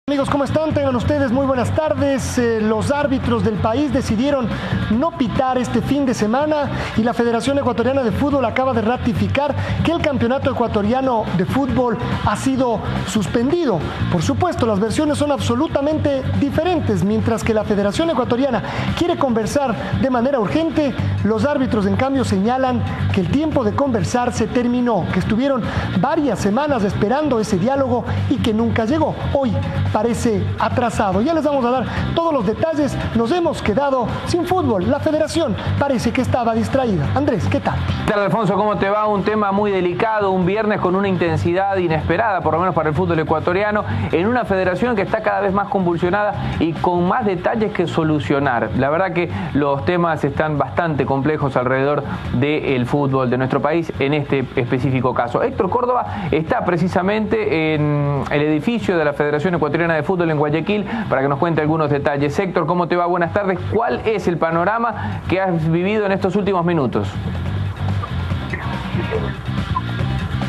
Amigos, ¿cómo están? Tengan ustedes muy buenas tardes. Los árbitros del país decidieron no pitar este fin de semana y la Federación Ecuatoriana de Fútbol acaba de ratificar que el campeonato ecuatoriano de fútbol ha sido suspendido. Por supuesto, las versiones son absolutamente diferentes. Mientras que la Federación Ecuatoriana quiere conversar de manera urgente, los árbitros en cambio señalan que el tiempo de conversar se terminó, que estuvieron varias semanas esperando ese diálogo y que nunca llegó. Hoy parece atrasado. Ya les vamos a dar todos los detalles. Nos hemos quedado sin fútbol. La federación parece que estaba distraída. Andrés, ¿qué tal? ¿Qué tal, Alfonso? ¿Cómo te va? Un tema muy delicado, un viernes con una intensidad inesperada, por lo menos para el fútbol ecuatoriano, en una federación que está cada vez más convulsionada y con más detalles que solucionar. La verdad que los temas están bastante complejos alrededor del fútbol de nuestro país en este específico caso. Héctor Córdoba está precisamente en el edificio de la Federación Ecuatoriana de Fútbol en Guayaquil para que nos cuente algunos detalles. Héctor, ¿cómo te va? Buenas tardes. ¿Cuál es el panorama que has vivido en estos últimos minutos?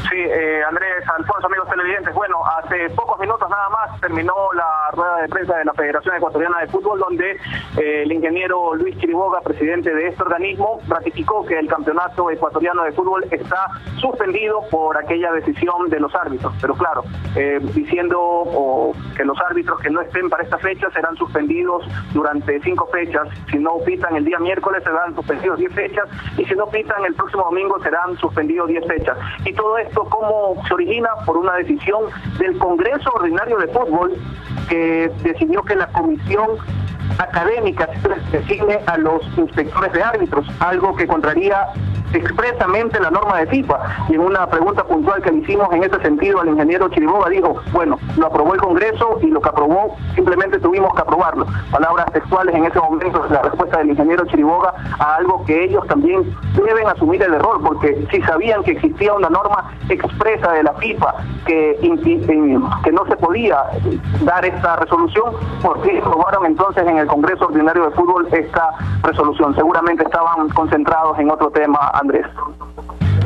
Sí, Andrés, Alfonso, amigos televidentes. Bueno, hace pocos minutos nada más terminó la rueda de prensa de la Federación Ecuatoriana de Fútbol, donde el ingeniero Luis Chiriboga, presidente de este organismo, ratificó que el campeonato ecuatoriano de fútbol está suspendido por aquella decisión de los árbitros. Pero claro, diciendo que los árbitros que no estén para esta fecha serán suspendidos durante 5 fechas. Si no pitan el día miércoles serán suspendidos 10 fechas y si no pitan el próximo domingo serán suspendidos 10 fechas. Y todo esto, ¿cómo se origina? Por una decisión del Congreso Ordinario de Fútbol, que decidió que la comisión académica se designe a los inspectores de árbitros, algo que contraría expresamente la norma de FIFA. Y en una pregunta puntual que le hicimos en ese sentido al ingeniero Chiriboga, dijo, bueno, lo aprobó el Congreso y lo que aprobó simplemente tuvimos que aprobarlo. Palabras textuales en ese momento, la respuesta del ingeniero Chiriboga a algo que ellos también deben asumir el error, porque si sabían que existía una norma expresa de la FIFA que no se podía dar esta resolución, ¿por qué aprobaron entonces en el Congreso Ordinario de Fútbol esta resolución? Seguramente estaban concentrados en otro tema, Andrés.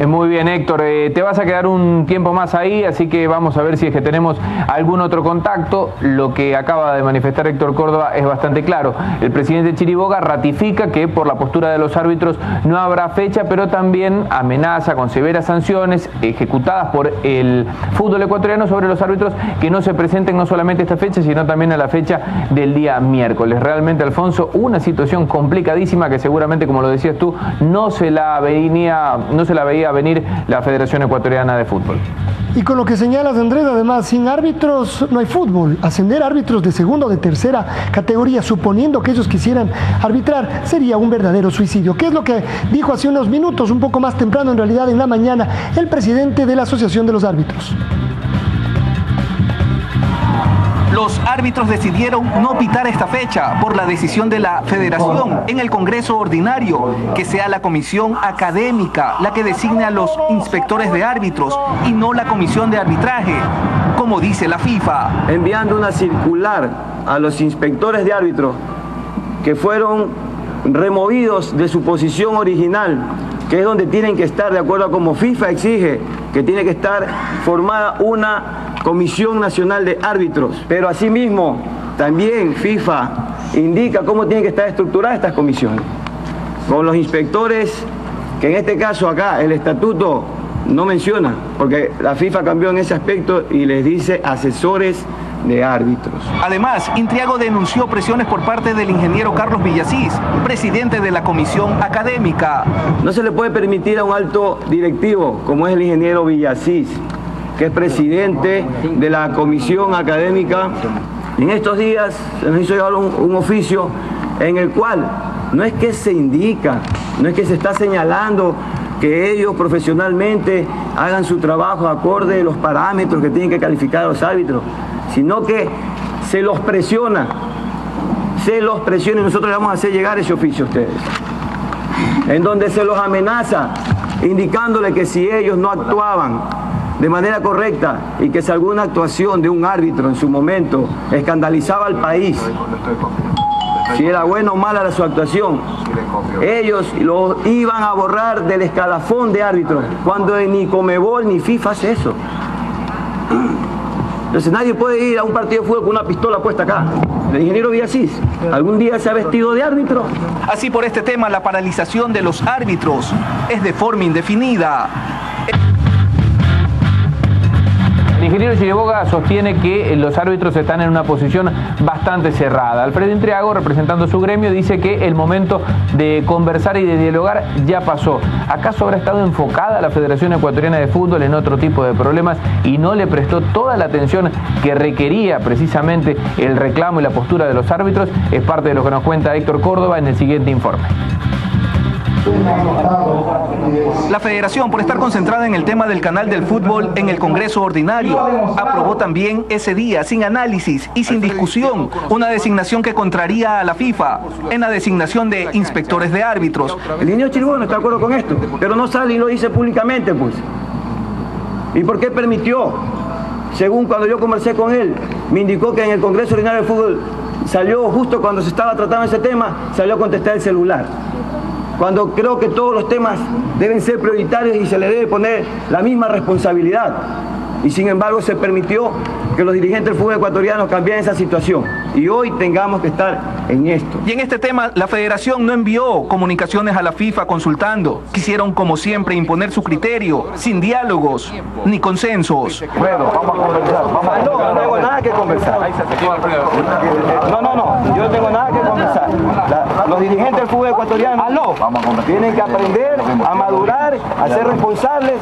Muy bien, Héctor, te vas a quedar un tiempo más ahí, así que vamos a ver si es que tenemos algún otro contacto. Lo que acaba de manifestar Héctor Córdoba es bastante claro. El presidente Chiriboga ratifica que por la postura de los árbitros no habrá fecha, pero también amenaza con severas sanciones ejecutadas por el fútbol ecuatoriano sobre los árbitros que no se presenten no solamente esta fecha, sino también a la fecha del día miércoles. Realmente, Alfonso, una situación complicadísima que seguramente, como lo decías tú, no se la veía venir la Federación Ecuatoriana de Fútbol. Y con lo que señalas, Andrés, además, sin árbitros no hay fútbol. Ascender árbitros de segunda o de tercera categoría, suponiendo que ellos quisieran arbitrar, sería un verdadero suicidio. ¿Qué es lo que dijo hace unos minutos, un poco más temprano en realidad, en la mañana, el presidente de la Asociación de los Árbitros? Los árbitros decidieron no pitar esta fecha por la decisión de la Federación en el Congreso Ordinario, que sea la comisión académica la que designe a los inspectores de árbitros y no la comisión de arbitraje, como dice la FIFA. Enviando una circular a los inspectores de árbitros que fueron removidos de su posición original, que es donde tienen que estar, de acuerdo a como FIFA exige, que tiene que estar formada una Comisión Nacional de Árbitros. Pero asimismo, también FIFA indica cómo tienen que estar estructuradas estas comisiones. Con los inspectores, que en este caso acá el estatuto no menciona, porque la FIFA cambió en ese aspecto y les dice asesores de árbitros. Además, Intriago denunció presiones por parte del ingeniero Carlos Villasís, presidente de la comisión académica. No se le puede permitir a un alto directivo, como es el ingeniero Villasís, que es presidente de la comisión académica. En estos días se nos hizo llegar un oficio en el cual no es que se indica, no es que se está señalando que ellos profesionalmente hagan su trabajo acorde a los parámetros que tienen que calificar a los árbitros, sino que se los presiona y nosotros le vamos a hacer llegar ese oficio a ustedes, en donde se los amenaza, indicándole que si ellos no actuaban de manera correcta y que si alguna actuación de un árbitro en su momento escandalizaba al país, si era buena o mala su actuación, ellos lo iban a borrar del escalafón de árbitros, cuando ni Conmebol ni FIFA hace eso. Entonces nadie puede ir a un partido de fútbol con una pistola puesta acá. El ingeniero Villasís, ¿algún día se ha vestido de árbitro? Así por este tema, la paralización de los árbitros es de forma indefinida. El ingeniero Chiriboga sostiene que los árbitros están en una posición bastante cerrada. Alfredo Intriago, representando su gremio, dice que el momento de conversar y de dialogar ya pasó. ¿Acaso habrá estado enfocada la Federación Ecuatoriana de Fútbol en otro tipo de problemas y no le prestó toda la atención que requería precisamente el reclamo y la postura de los árbitros? Es parte de lo que nos cuenta Héctor Córdoba en el siguiente informe. La Federación, por estar concentrada en el tema del canal del fútbol en el Congreso Ordinario, aprobó también ese día, sin análisis y sin discusión, una designación que contraría a la FIFA en la designación de inspectores de árbitros. El ingeniero Chiriboga no está de acuerdo con esto, pero no sale y lo dice públicamente, pues. ¿Y por qué permitió? Según cuando yo conversé con él, me indicó que en el Congreso Ordinario de Fútbol salió justo cuando se estaba tratando ese tema, salió a contestar el celular. Cuando creo que todos los temas deben ser prioritarios y se le debe poner la misma responsabilidad. Y sin embargo se permitió que los dirigentes del fútbol ecuatoriano cambiaran esa situación. Y hoy tengamos que estar en esto. Y en este tema, la Federación no envió comunicaciones a la FIFA consultando. Quisieron, como siempre, imponer su criterio, sin diálogos ni consensos. Bueno, vamos a conversar. No tengo nada que conversar. No, yo no tengo nada que conversar. Los dirigentes del fútbol ecuatoriano tienen que aprender a madurar, a ser responsables,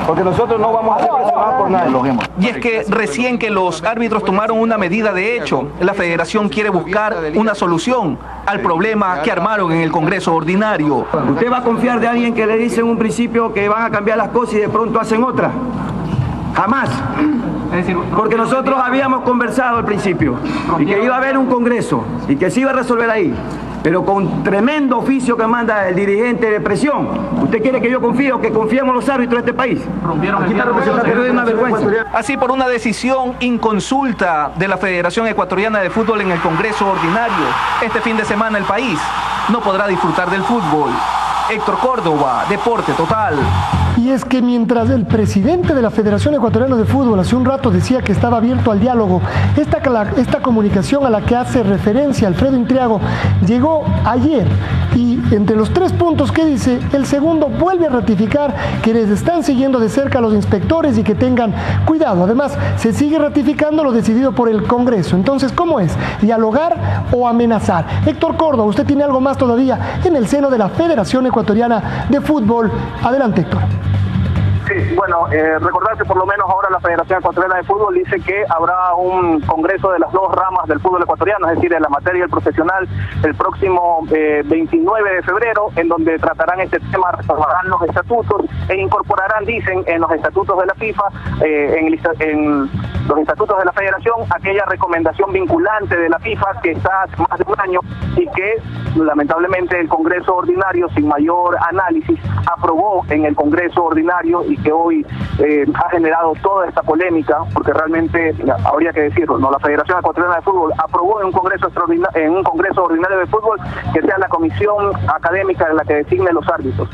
porque nosotros no vamos a ser presionados por nadie. Y es que recién que los árbitros tomaron una medida de hecho, la Federación quiere buscar una solución al problema que armaron en el Congreso Ordinario. ¿Usted va a confiar de alguien que le dice en un principio que van a cambiar las cosas y de pronto hacen otra? Jamás. Porque nosotros habíamos conversado al principio y que iba a haber un congreso y que se iba a resolver ahí, pero con tremendo oficio que manda el dirigente de presión. ¿Usted quiere que yo confíe o que confiemos los árbitros de este país? Aquí está representando de una vergüenza. Así, por una decisión inconsulta de la Federación Ecuatoriana de Fútbol en el Congreso Ordinario, este fin de semana el país no podrá disfrutar del fútbol. Héctor Córdoba, Deporte Total. Y es que mientras el presidente de la Federación Ecuatoriana de Fútbol hace un rato decía que estaba abierto al diálogo, esta comunicación a la que hace referencia Alfredo Intriago llegó ayer. Y entre los 3 puntos que dice, el segundo vuelve a ratificar que les están siguiendo de cerca a los inspectores y que tengan cuidado. Además, se sigue ratificando lo decidido por el Congreso. Entonces, ¿cómo es? ¿Dialogar o amenazar? Héctor Córdoba, usted tiene algo más todavía en el seno de la Federación Ecuatoriana de Fútbol. Adelante, Héctor. Sí, bueno, recordar que por lo menos ahora la Federación Ecuatoriana de Fútbol dice que habrá un congreso de las 2 ramas del fútbol ecuatoriano, es decir, de la materia y el profesional, el próximo 29 de febrero, en donde tratarán este tema, reformarán los estatutos e incorporarán, dicen, en los estatutos de la FIFA, en los estatutos de la Federación, aquella recomendación vinculante de la FIFA que está hace más de un año y que lamentablemente el Congreso Ordinario, sin mayor análisis, aprobó en el Congreso Ordinario y que hoy ha generado toda esta polémica, porque realmente habría que decirlo, ¿no? La Federación Ecuatoriana de Fútbol aprobó en un Congreso Ordinario de Fútbol que sea la comisión académica de la que designe los árbitros.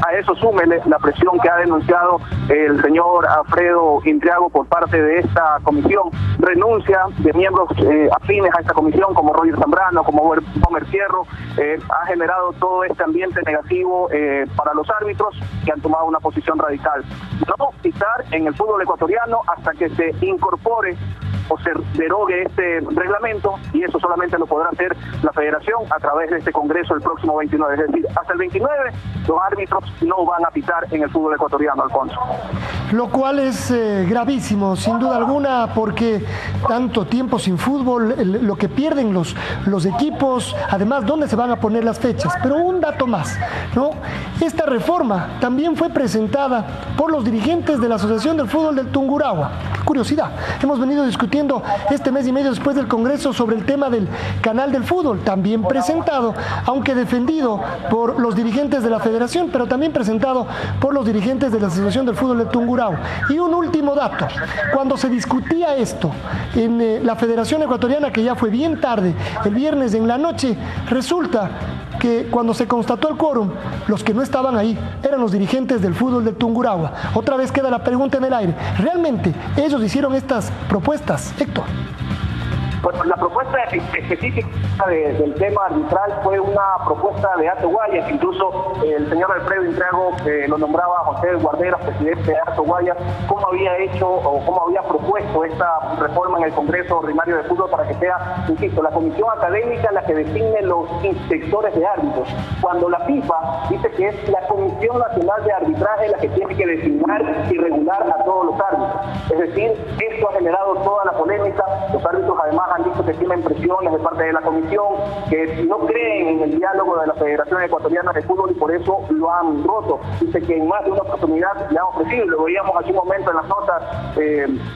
A eso súmele la presión que ha denunciado el señor Alfredo Intriago por parte de esta comisión, renuncia de miembros afines a esta comisión como Roger Zambrano, como Homer Fierro, ha generado todo este ambiente negativo para los árbitros que han tomado una posición radical. No pitar en el fútbol ecuatoriano hasta que se incorpore o se derogue este reglamento, y eso solamente lo podrá hacer la Federación a través de este Congreso el próximo 29. Es decir, hasta el 29 los árbitros no van a pitar en el fútbol ecuatoriano, Alfonso. Lo cual es gravísimo, sin duda alguna, porque tanto tiempo sin fútbol, lo que pierden los equipos, además, ¿dónde se van a poner las fechas? Pero un dato más, ¿no? Esta reforma también fue presentada por los dirigentes de la Asociación del Fútbol del Tungurahua. Qué curiosidad, hemos venido discutiendo este mes y medio después del Congreso sobre el tema del canal del fútbol, también presentado, aunque defendido por los dirigentes de la Federación, pero también presentado por los dirigentes de la Asociación del Fútbol del Tungurahua. Tungurahua. Y un último dato, cuando se discutía esto en la Federación Ecuatoriana, que ya fue bien tarde, el viernes en la noche, resulta que cuando se constató el quórum, los que no estaban ahí eran los dirigentes del fútbol del Tungurahua. Otra vez queda la pregunta en el aire, ¿realmente ellos hicieron estas propuestas, Héctor? Bueno, la propuesta específica del tema arbitral fue una propuesta de Alto Guayas. Incluso el señor Alfredo Intriago lo nombraba a José Guarderas, presidente de Alto Guayas, cómo había hecho o cómo había propuesto esta reforma en el Congreso Ordinario de Fútbol para que sea, insisto, la comisión académica la que designe los inspectores de árbitros. Cuando la FIFA dice que es la Comisión Nacional de Arbitraje la que tiene que designar y regular a todos los árbitros. Es decir, esto ha generado toda la polémica. Los árbitros además han dicho que tienen presiones de parte de la comisión, que no creen en el diálogo de la Federación Ecuatoriana de Fútbol y por eso lo han roto. Dice que en más de una oportunidad le han ofrecido, lo veíamos hace un momento en las notas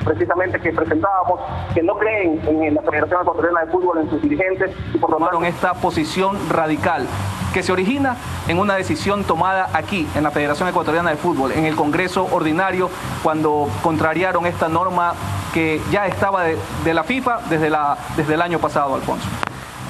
precisamente que presentábamos, que no creen en la Federación Ecuatoriana de Fútbol, en sus dirigentes, y por lo tanto esta posición radical que se origina en una decisión tomada aquí en la Federación Ecuatoriana de Fútbol, en el Congreso Ordinario, cuando contrariaron esta norma que ya estaba de la FIFA desde el año pasado, Alfonso.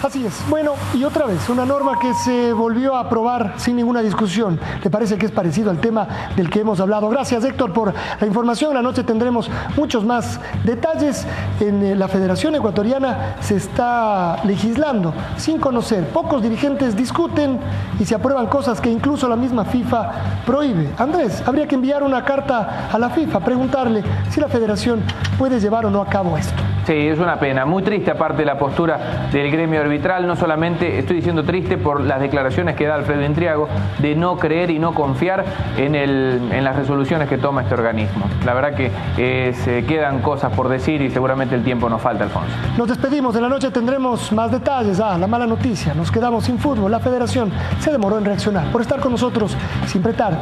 Así es. Bueno, y otra vez, una norma que se volvió a aprobar sin ninguna discusión. ¿Le parece que es parecido al tema del que hemos hablado? Gracias, Héctor, por la información. La noche tendremos muchos más detalles. En la Federación Ecuatoriana se está legislando sin conocer. Pocos dirigentes discuten y se aprueban cosas que incluso la misma FIFA prohíbe. Andrés, habría que enviar una carta a la FIFA, preguntarle si la Federación puede llevar o no a cabo esto. Sí, es una pena, muy triste aparte la postura del gremio arbitral, no solamente estoy diciendo triste por las declaraciones que da Alfredo Intriago de no creer y no confiar en las resoluciones que toma este organismo. La verdad que se quedan cosas por decir y seguramente el tiempo nos falta, Alfonso. Nos despedimos, de la noche tendremos más detalles. La mala noticia, nos quedamos sin fútbol, la Federación se demoró en reaccionar. Por estar con nosotros, siempre tarde.